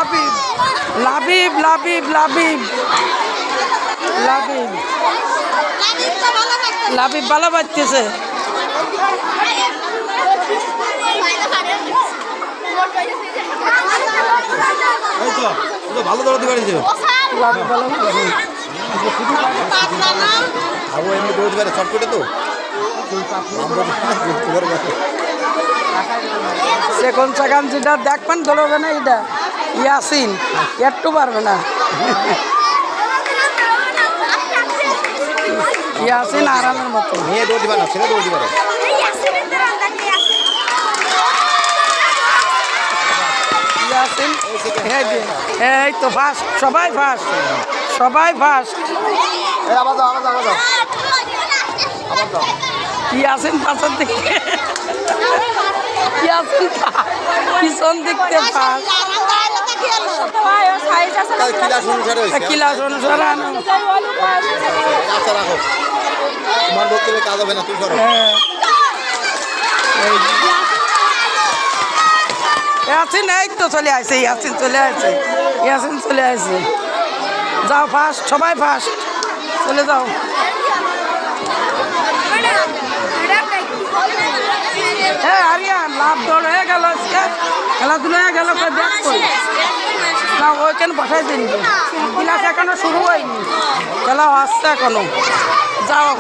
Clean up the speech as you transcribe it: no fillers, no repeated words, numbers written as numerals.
লাবিব লাবিব লাবিব লাবিব লাবিব লাবিব ভালো বাজতেছে। ভালো দৌড়াতে পারছে এমনি দৌড়তে পারে শর্টকাটে তো সেকেন্ড সেকেন্ড যেটা দেখবেন দৌড়বে না এটা ইয়াসিন একটু পারবে না। ইয়াসিন আরামের মতো মেয়ে দৌড়তে পারে না ছেলে দৌড়তে পারে। ইয়াসিন এই তো ফার্স্ট সবাই ফার্স্ট সবাই ফার্স্ট। ইয়াসিন পাশের দিকে ইয়াসিন পিছন দিক থেকে ফার্স্ট ক্লাস অনুসারে তোমার বক্তব্যে কাজ হবে না তুই করো। ইয়াসিন এই তো চলে আসে ইয়াসিন চলে আসে ইয়াসিন চলে আসে। যাও ফার্স্ট সবাই ফার্স্ট চলে যাও। হ্যাঁ আরিয়ান লাভ দৌড় হয়ে গেল আজকে খেলাধুলা হয়ে গেল দেখো না ওইখানে বসাই দিন ক্লাস এখনো শুরু হয়নি খেলা আসছে এখনো যাও।